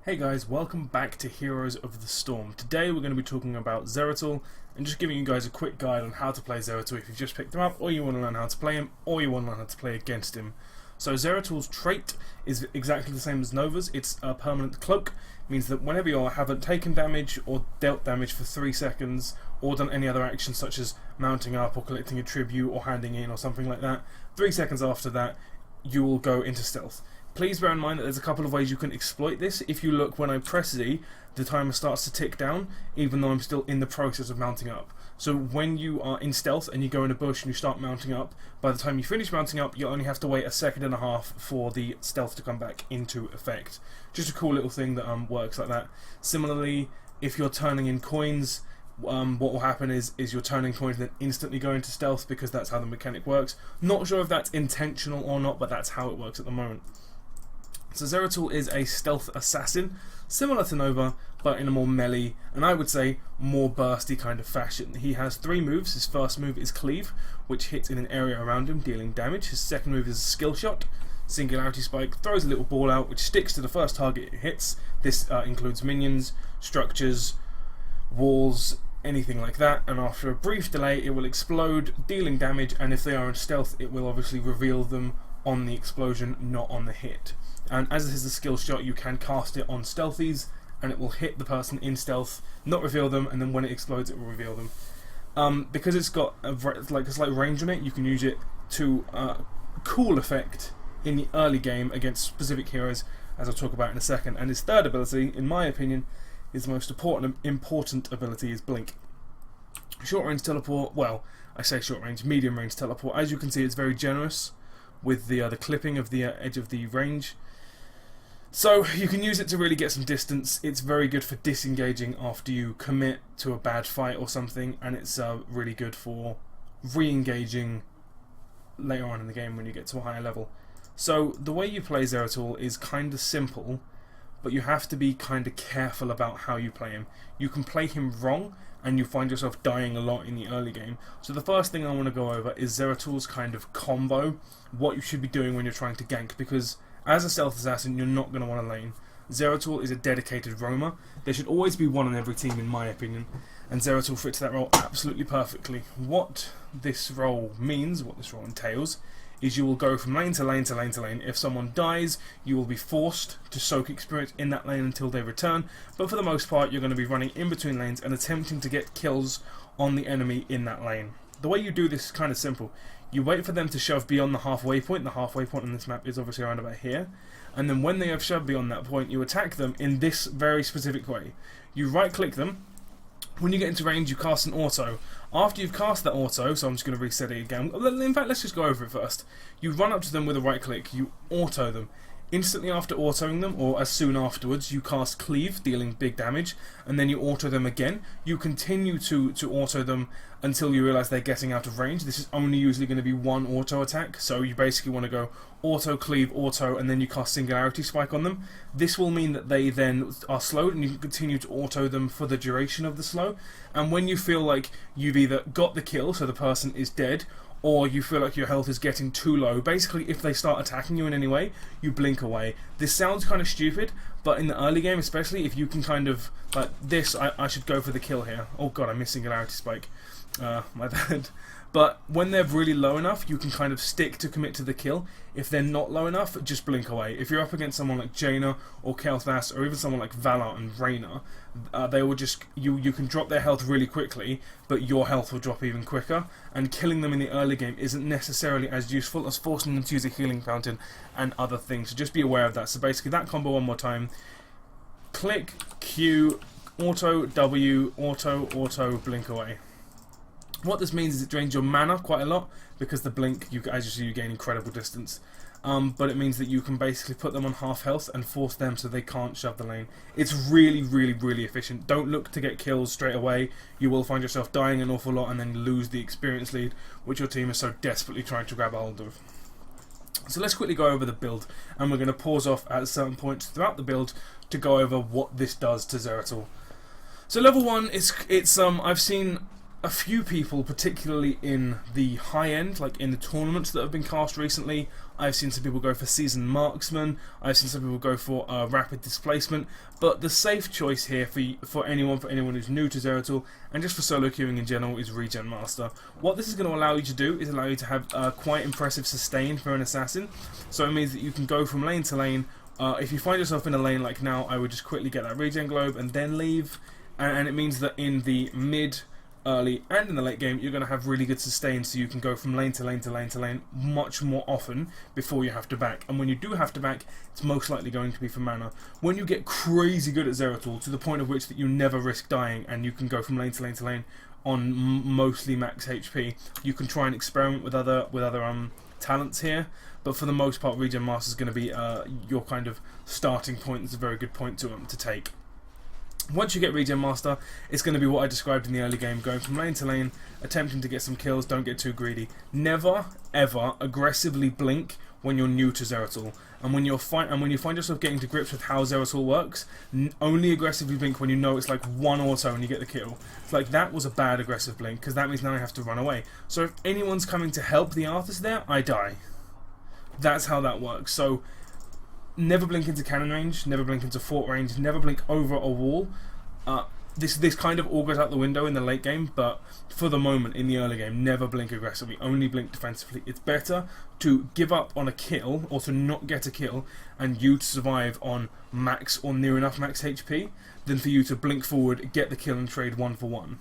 Hey guys, welcome back to Heroes of the Storm. Today we're going to be talking about Zeratul and just giving you guys a quick guide on how to play Zeratul if you've just picked him up, or you want to learn how to play him, or you want to learn how to play against him. So Zeratul's trait is exactly the same as Nova's. It's a permanent cloak. It means that whenever you haven't taken damage or dealt damage for 3 seconds or done any other action such as mounting up or collecting a tribute or handing in or something like that, 3 seconds after that you will go into stealth. Please bear in mind that there's a couple of ways you can exploit this. If you look, when I press Z, the timer starts to tick down, even though I'm still in the process of mounting up. So when you are in stealth and you go in a bush and you start mounting up, by the time you finish mounting up, you only have to wait 1.5 seconds for the stealth to come back into effect. Just a cool little thing that works like that. Similarly, if you're turning in coins, what will happen is you're turning coins and then instantly go into stealth, because that's how the mechanic works. Not sure if that's intentional or not, but that's how it works at the moment. So Zeratul is a stealth assassin, similar to Nova, but in a more melee, and I would say more bursty kind of fashion. He has 3 moves. His first move is Cleave, which hits in an area around him, dealing damage. His second move is Skill Shot. Singularity Spike throws a little ball out, which sticks to the first target it hits. This includes minions, structures, walls, anything like that, and after a brief delay it will explode, dealing damage, and if they are in stealth it will obviously reveal them on the explosion, not on the hit. And as this is a skill shot, you can cast it on stealthies and it will hit the person in stealth, not reveal them, and then when it explodes it will reveal them. Because it's got a slight range on it, you can use it to cool effect in the early game against specific heroes, as I'll talk about in a second. And his third ability, in my opinion, his most important ability, is Blink. Short range teleport, well, I say short range, medium range teleport. As you can see, it's very generous with the clipping of the edge of the range. So you can use it to really get some distance. It's very good for disengaging after you commit to a bad fight or something, and it's really good for re-engaging later on in the game when you get to a higher level. So the way you play Zeratul is kind of simple, but you have to be kind of careful about how you play him. You can play him wrong and you find yourself dying a lot in the early game. So the first thing I want to go over is Zeratul's kind of combo, what you should be doing when you're trying to gank, because as a stealth assassin you're not going to want to lane. Zeratul is a dedicated roamer. There should always be one on every team, in my opinion, and Zeratul fits that role absolutely perfectly. What this role means, what this role entails, is you will go from lane to lane to lane to lane. If someone dies, you will be forced to soak experience in that lane until they return, but for the most part you're going to be running in between lanes and attempting to get kills on the enemy in that lane. The way you do this is kind of simple. You wait for them to shove beyond the halfway point. The halfway point on this map is obviously around about here, and then when they have shoved beyond that point, you attack them in this very specific way. You right click them. When you get into range, you cast an auto. After you've cast that auto, so I'm just going to reset it again. In fact, let's just go over it first. You run up to them with a right click, you auto them. Instantly after autoing them, or as soon afterwards, you cast Cleave, dealing big damage, and then you auto them again. You continue to auto them until you realise they're getting out of range. This is only usually going to be one auto attack, so you basically want to go auto, Cleave, auto, and then you cast Singularity Spike on them. This will mean that they then are slowed, and you can continue to auto them for the duration of the slow. And when you feel like you've either got the kill, so the person is dead, or you feel like your health is getting too low, basically if they start attacking you in any way, you blink away. This sounds kind of stupid, but in the early game especially, if you can kind of, like this, I should go for the kill here. Oh god, I missed Singularity Spike. My bad. But when they're really low enough, you can kind of stick to commit to the kill. If they're not low enough, just blink away. If you're up against someone like Jaina or Kael'thas, or even someone like Valar and Reyna, they will just you can drop their health really quickly, but your health will drop even quicker. And killing them in the early game isn't necessarily as useful as forcing them to use a healing fountain and other things. So just be aware of that. So basically, that combo one more time: click Q, auto W, auto, blink away. What this means is it drains your mana quite a lot, because the blink, as you see, you gain incredible distance. But it means that you can basically put them on half health and force them so they can't shove the lane. It's really, really, really efficient. Don't look to get kills straight away. You will find yourself dying an awful lot and then lose the experience lead, which your team is so desperately trying to grab a hold of. So let's quickly go over the build, and we're going to pause off at certain points throughout the build to go over what this does to Zeratul. So level 1, I've seen a few people, particularly in the high end, like in the tournaments that have been cast recently, I've seen some people go for Seasoned Marksman, I've seen some people go for Rapid Displacement, but the safe choice here for anyone who's new to Zeratul, and just for solo queuing in general, is Regen Master. What this is going to allow you to do is allow you to have quite impressive sustain for an assassin, so it means that you can go from lane to lane. If you find yourself in a lane like now, I would just quickly get that Regen Globe and then leave, and it means that in the mid, early and in the late game you're going to have really good sustain, so you can go from lane to lane to lane to lane much more often before you have to back, and when you do have to back it's most likely going to be for mana. When you get crazy good at Zeratul to the point of which that you never risk dying and you can go from lane to lane to lane on mostly max HP, you can try and experiment with other talents here, but for the most part Regen Master is going to be your kind of starting point. It's a very good point to take. Once you get Regen Master, it's going to be what I described in the early game, going from lane to lane, attempting to get some kills, don't get too greedy. Never, ever aggressively blink when you're new to Zeratul. And when you find yourself getting to grips with how Zeratul works, only aggressively blink when you know it's like one auto and you get the kill. It's like, that was a bad aggressive blink, because that means now I have to run away. So if anyone's coming to help the Arthas there, I die. That's how that works. So never blink into cannon range, never blink into fort range, never blink over a wall. This kind of all goes out the window in the late game, but for the moment in the early game, never blink aggressively, only blink defensively. It's better to give up on a kill, or to not get a kill, and you to survive on max or near enough max HP, than for you to blink forward, get the kill and trade 1 for 1.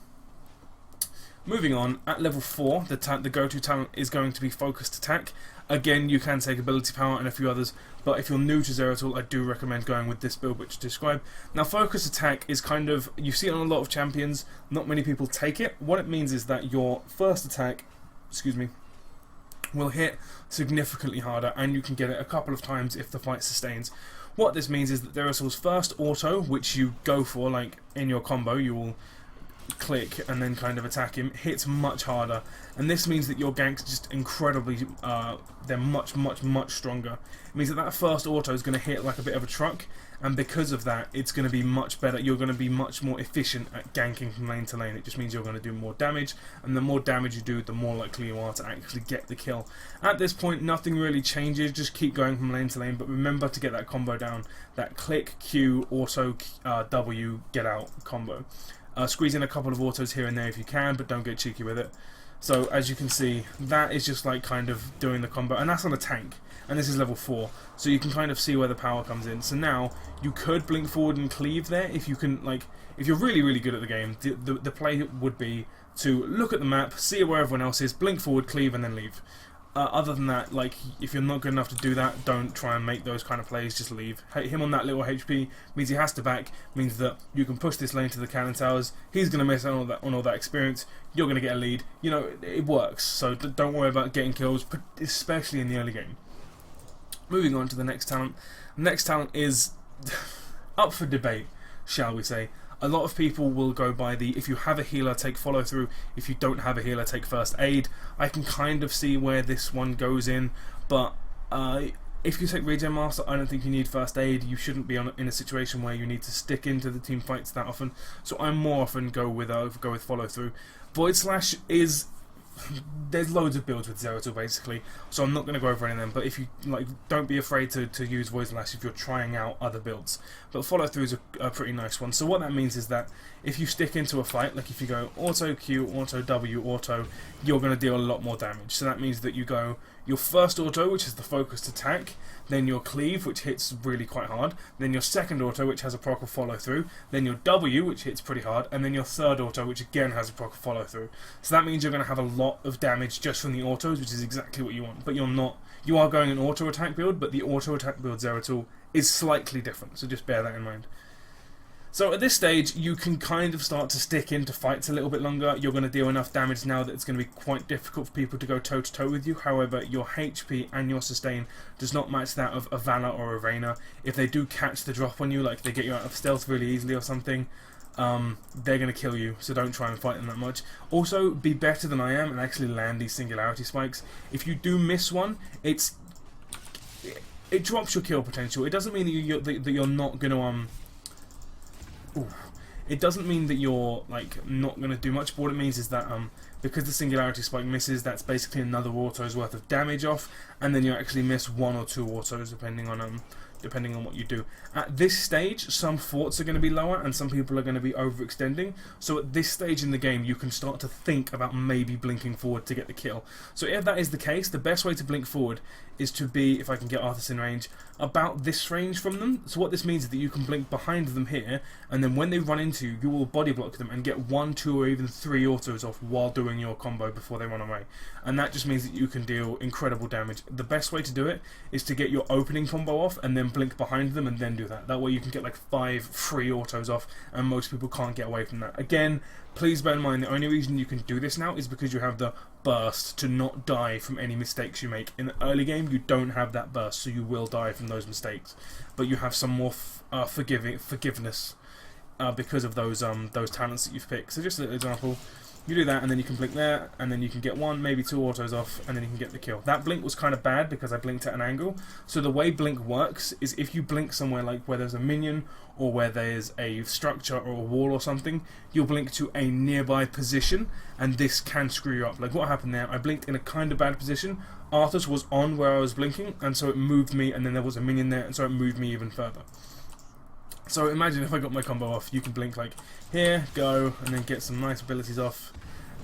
Moving on, at level 4, the go-to talent is going to be Focused Attack. Again, you can take Ability Power and a few others, but if you're new to Zeratul, I do recommend going with this build which I describe. Now, Focused Attack is kind of, you see it on a lot of champions, not many people take it. What it means is that your first attack, will hit significantly harder, and you can get it a couple of times if the fight sustains. What this means is that Zeratul's first auto, which you go for, like in your combo, you will click and then kind of attack him, hits much harder, and this means that your ganks just incredibly they're much stronger. It means that first auto is going to hit like a bit of a truck, and because of that it's going to be much better. You're going to be much more efficient at ganking from lane to lane. It just means you're going to do more damage, and the more damage you do, the more likely you are to actually get the kill. At this point nothing really changes, just keep going from lane to lane, but remember to get that combo down, that click, Q, auto, W, get out combo. Squeeze in a couple of autos here and there if you can, but don't get cheeky with it. So as you can see, that is just like kind of doing the combo, and that's on a tank, and this is level 4, so you can kind of see where the power comes in. So now you could blink forward and cleave there if you can, like, if you're really good at the game. The play would be to look at the map, see where everyone else is, blink forward, cleave, and then leave. Other than that, like, if you're not good enough to do that, don't try and make those kind of plays, just leave. Him on that little HP means he has to back, means that you can push this lane to the cannon towers, he's going to miss on all that experience, you're going to get a lead. You know, it works, so don't worry about getting kills, especially in the early game. Moving on to the next talent. The next talent is up for debate, shall we say. A lot of people will go by the, if you have a healer, take follow through, if you don't have a healer, take first aid. I can kind of see where this one goes in, but if you take Regen Master, I don't think you need first aid. You shouldn't be in a situation where you need to stick into the team fights that often, so I more often go with follow through. Void Slash is, there's loads of builds with Zeratul basically, so I'm not going to go over any of them, but if you like, don't be afraid to use Void Slash if you're trying out other builds. But follow through is a pretty nice one. So what that means is that if you stick into a fight, like if you go auto Q, auto W, auto, you're going to deal a lot more damage. So that means that you go your first auto, which is the focused attack, then your cleave, which hits really quite hard, then your second auto, which has a proc of follow through, then your W, which hits pretty hard, and then your third auto, which again has a proc of follow through. So that means you're going to have a lot of damage just from the autos, which is exactly what you want. But you are going an auto attack build, but the auto attack build Zeratul is slightly different, so just bear that in mind. So at this stage, you can kind of start to stick into fights a little bit longer. You're going to deal enough damage now that it's going to be quite difficult for people to go toe-to-toe with you. However, your HP and your sustain does not match that of a Valor or a Reyna. If they do catch the drop on you, like they get you out of stealth really easily or something, they're going to kill you, so don't try and fight them that much. Also, be better than I am and actually land these singularity spikes. If you do miss one, it drops your kill potential. It doesn't mean that you're not going to... It doesn't mean that you're like not going to do much, but what it means is that because the singularity spike misses, that's basically another auto's worth of damage off, and then you actually miss 1 or 2 autos depending on what you do. At this stage, some forts are going to be lower and some people are going to be overextending, so at this stage in the game you can start to think about maybe blinking forward to get the kill. So if that is the case, the best way to blink forward is to be, if I can get Arthas in range, about this range from them. So what this means is that you can blink behind them here, and then when they run into you, you will body block them and get 1, 2 or even 3 autos off while doing your combo before they run away. And that just means that you can deal incredible damage. The best way to do it is to get your opening combo off and then blink behind them and then do that. That way you can get like 5 free autos off, and most people can't get away from that. Again, please bear in mind the only reason you can do this now is because you have the burst to not die from any mistakes you make. In the early game you don't have that burst, so you will die from those mistakes, but you have some more forgiveness because of those talents that you've picked. So just a little example. You do that and then you can blink there, and then you can get 1, maybe 2 autos off, and then you can get the kill. That blink was kind of bad because I blinked at an angle. So the way blink works is if you blink somewhere like where there's a minion or where there's a structure or a wall or something, you'll blink to a nearby position, and this can screw you up. Like what happened there, I blinked in a kind of bad position. Arthas was on where I was blinking, and so it moved me, and then there was a minion there, and so it moved me even further. So imagine if I got my combo off, you can blink like here, go, and then get some nice abilities off.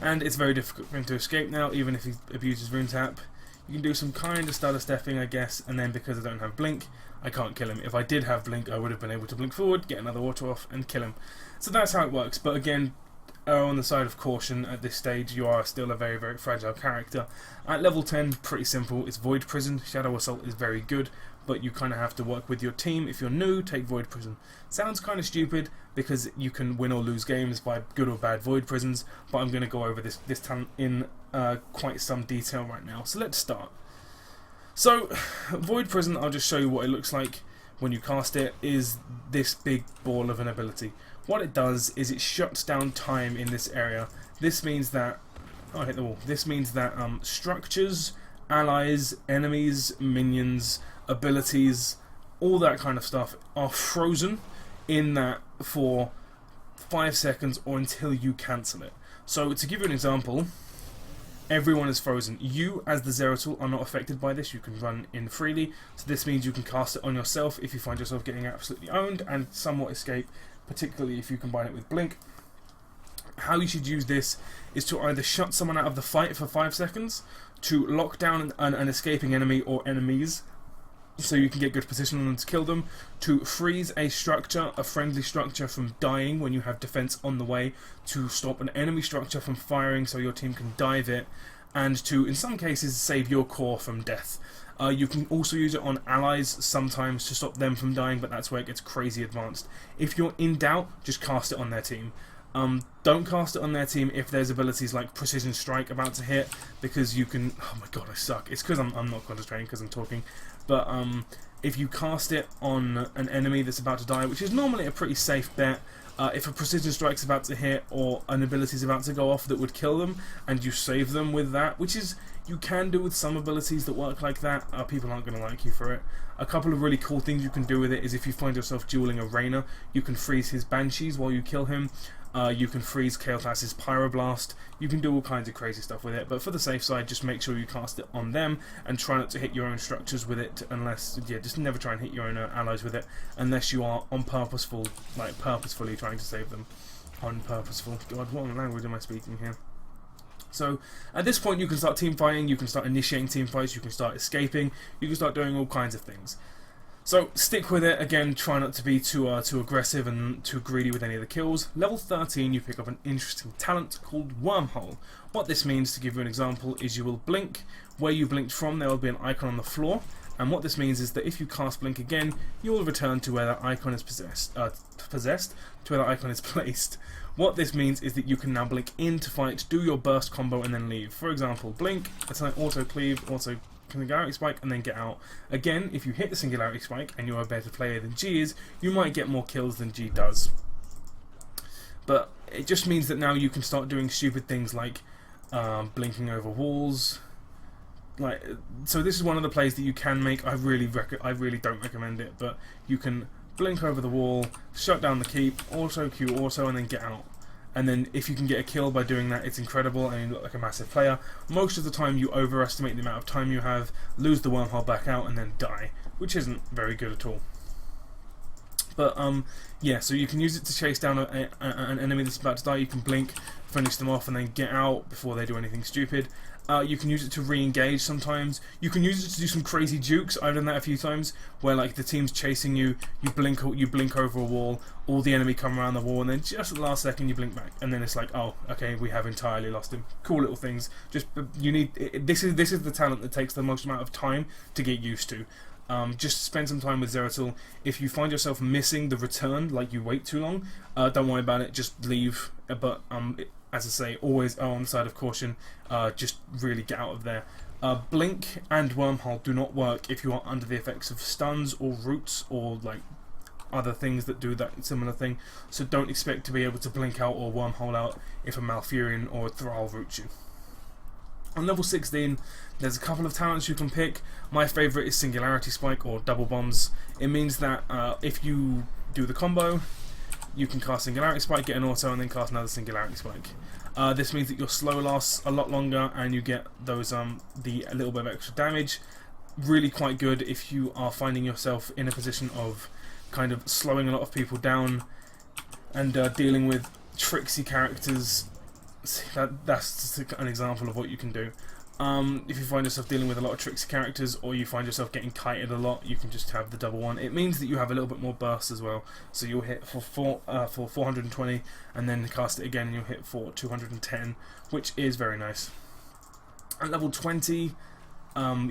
And it's very difficult for him to escape now, even if he abuses Rune Tap. You can do some kind of stutter stepping, I guess, and then because I don't have blink, I can't kill him. If I did have blink, I would have been able to blink forward, get another auto off, and kill him. So that's how it works, but again, err on the side of caution at this stage. You are still a very, very fragile character. At level 10, pretty simple. It's Void Prison. Shadow Assault is very good, but you kind of have to work with your team. If you're new, take Void Prison. Sounds kind of stupid because you can win or lose games by good or bad Void Prisons, but I'm going to go over this talent in quite some detail right now. So let's start. So Void Prison, I'll just show you what it looks like when you cast it, is this big ball of an ability. What it does is it shuts down time in this area. This means that I hit the wall. This means that structures, allies, enemies, minions, abilities, all that kind of stuff are frozen in that for 5 seconds or until you cancel it. So to give you an example, everyone is frozen. You, as the Zeratul, are not affected by this. You can run in freely. So this means you can cast it on yourself if you find yourself getting absolutely owned, and somewhat escape, particularly if you combine it with blink. How you should use this is to either shut someone out of the fight for 5 seconds, to lock down an escaping enemy or enemies, so you can get good position on them to kill them, to freeze a structure, a friendly structure, from dying when you have defense on the way, to stop an enemy structure from firing so your team can dive it, and to, in some cases, save your core from death. You can also use it on allies sometimes to stop them from dying, but that's where it gets crazy advanced. If you're in doubt, just cast it on their team. Don't cast it on their team if there's abilities like Precision Strike about to hit, because you can... Oh my god, I suck. It's because I'm not concentrating because I'm talking. But if you cast it on an enemy that's about to die, which is normally a pretty safe bet, if a Precision Strike's about to hit or an ability's about to go off that would kill them, and you save them with that, which is... You can do with some abilities that work like that, people aren't going to like you for it. A couple of really cool things you can do with it is if you find yourself dueling a Rainer, you can freeze his Banshees while you kill him. You can freeze Kael'thas's Pyroblast. You can do all kinds of crazy stuff with it, but for the safe side, just make sure you cast it on them and try not to hit your own structures with it, unless, yeah, just never try and hit your own allies with it, unless you are purposefully trying to save them. Unpurposeful. God, what language am I speaking here? So at this point you can start team fighting, you can start initiating team fights, you can start escaping, you can start doing all kinds of things. So stick with it. Again, try not to be too aggressive and too greedy with any of the kills. Level 13 you pick up an interesting talent called Wormhole. What this means, to give you an example, is you will blink. Where you blinked from, there will be an icon on the floor, and what this means is that if you cast blink again, you will return to where that icon is to where that icon is placed. What this means is that you can now blink in to fight, do your burst combo, and then leave. For example, blink, auto cleave, auto singularity spike, and then get out. Again, if you hit the singularity spike and you're a better player than G is, you might get more kills than G does. But it just means that now you can start doing stupid things like blinking over walls. So this is one of the plays that you can make. I really don't recommend it, but you can blink over the wall, shut down the keep, also Q also, and then get out. And then if you can get a kill by doing that, it's incredible and you look like a massive player. Most of the time you overestimate the amount of time you have, lose the wormhole back out, and then die, which isn't very good at all. But yeah, so you can use it to chase down an enemy that's about to die. You can blink, finish them off, and then get out before they do anything stupid. You can use it to re-engage sometimes. You can use it to do some crazy jukes. I've done that a few times, where like the team's chasing you, you blink over a wall, all the enemy come around the wall, and then just at the last second you blink back, and then it's like, oh, okay, we have entirely lost him. Cool little things. Just you need this is the talent that takes the most amount of time to get used to. Just spend some time with Zeratul. If you find yourself missing the return, like you wait too long, don't worry about it, just leave. But as I say, always on the side of caution, just really get out of there. Blink and Wormhole do not work if you are under the effects of stuns or roots or like other things that do that similar thing, so don't expect to be able to blink out or Wormhole out if a Malfurion or a Thrall roots you. On level 16, there's a couple of talents you can pick. My favourite is Singularity Spike or Double Bombs. It means that if you do the combo, you can cast Singularity Spike, get an auto, and then cast another Singularity Spike. This means that your slow lasts a lot longer, and you get those a little bit of extra damage. Really quite good if you are finding yourself in a position of kind of slowing a lot of people down and dealing with tricksy characters. That's just an example of what you can do. If you find yourself dealing with a lot of tricksy characters, or you find yourself getting kited a lot, you can just have the double one. It means that you have a little bit more burst as well, so you'll hit for 420 and then cast it again and you'll hit for 210, which is very nice. At level 20,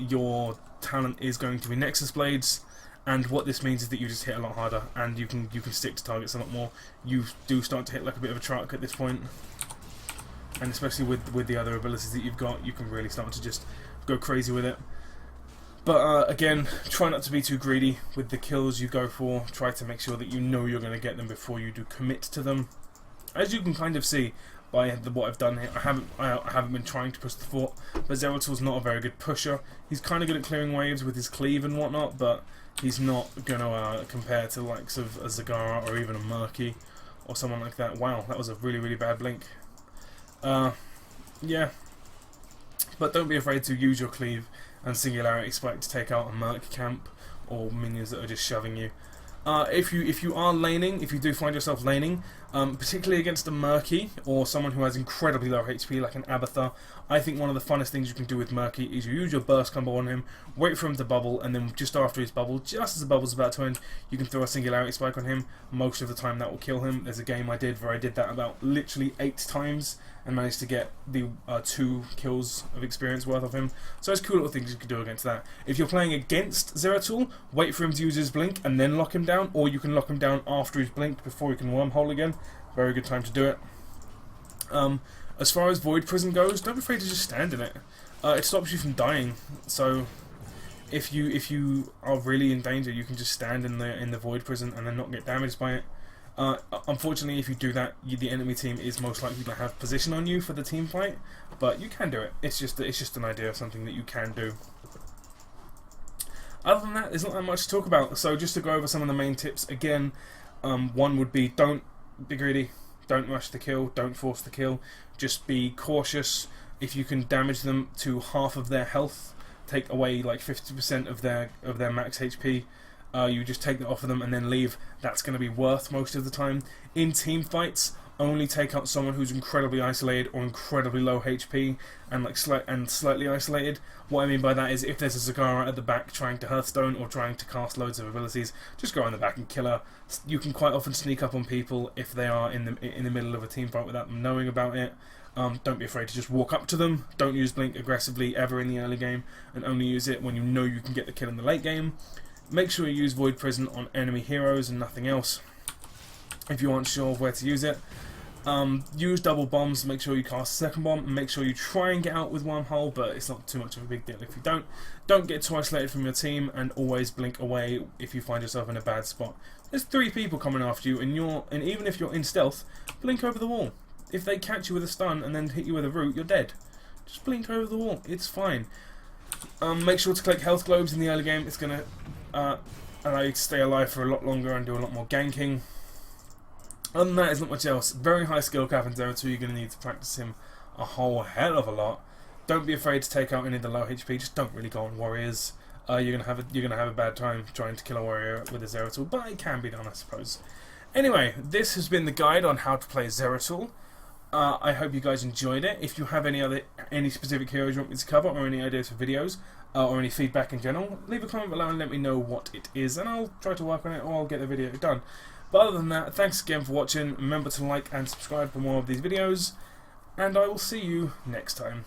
your talent is going to be Nexus Blades, and what this means is that you just hit a lot harder and you can stick to targets a lot more. You do start to hit like a bit of a truck at this point. And especially with the other abilities that you've got, you can really start to just go crazy with it. But again, try not to be too greedy with the kills you go for. Try to make sure that you know you're going to get them before you do commit to them. As you can kind of see by what I've done here, I haven't been trying to push the fort, but Zeratul's not a very good pusher. He's kind of good at clearing waves with his cleave and whatnot, but he's not going to compare to the likes of a Zagara or even a Murky or someone like that. Wow, that was a really, really bad blink. Yeah, but don't be afraid to use your cleave and Singularity Spike to take out a Merc camp or minions that are just shoving you. If you are laning, if you do find yourself laning, particularly against a Murky or someone who has incredibly low HP like an Abathur, I think one of the funnest things you can do with Murky is you use your burst combo on him, wait for him to bubble, and then just after his bubble, just as the bubble's about to end, you can throw a Singularity Spike on him. Most of the time that will kill him. There's a game I did where I did that about literally 8 times and managed to get the 2 kills of experience worth of him. So there's cool little things you can do against that. If you're playing against Zeratul, wait for him to use his blink and then lock him down, or you can lock him down after he's blinked before he can wormhole again. Very good time to do it. As far as Void Prison goes, don't be afraid to just stand in it. It stops you from dying, so if you are really in danger, you can just stand in the Void Prison and then not get damaged by it. Unfortunately, if you do that, the enemy team is most likely to have position on you for the team fight, but you can do it. It's just an idea of something that you can do. Other than that, there's not that much to talk about. So just to go over some of the main tips again, one would be don't be greedy, don't rush the kill, don't force the kill. Just be cautious. If you can damage them to half of their health, take away like 50% of their max HP. You just take that off of them and then leave. That's going to be worth most of the time. In team fights, only take out someone who's incredibly isolated or incredibly low HP and like slightly isolated. What I mean by that is if there's a Zagara at the back trying to Hearthstone or trying to cast loads of abilities, just go on the back and kill her. You can quite often sneak up on people if they are in the middle of a team fight without them knowing about it. Don't be afraid to just walk up to them. Don't use Blink aggressively ever in the early game, and only use it when you know you can get the kill in the late game. Make sure you use Void Prison on enemy heroes and nothing else. If you aren't sure of where to use it, use double bombs. Make sure you cast a second bomb, and make sure you try and get out with Wormhole, but it's not too much of a big deal if you don't. Don't get too isolated from your team, and always blink away if you find yourself in a bad spot. There's 3 people coming after you, and even if you're in stealth, blink over the wall. If they catch you with a stun and then hit you with a root, you're dead. Just blink over the wall. It's fine. Make sure to collect health globes in the early game. It's gonna allow you to stay alive for a lot longer and do a lot more ganking. Other than that, there's not much else. Very high skill cap in Zeratul. You're going to need to practice him a whole hell of a lot. Don't be afraid to take out any of the low HP. Just don't really go on warriors. You're gonna have a bad time trying to kill a warrior with a Zeratul, but it can be done, I suppose. Anyway, this has been the guide on how to play Zeratul. I hope you guys enjoyed it. If you have any specific heroes you want me to cover, or any ideas for videos, or any feedback in general, leave a comment below and let me know what it is, and I'll try to work on it, or I'll get the video done. But other than that, thanks again for watching. Remember to like and subscribe for more of these videos, and I will see you next time.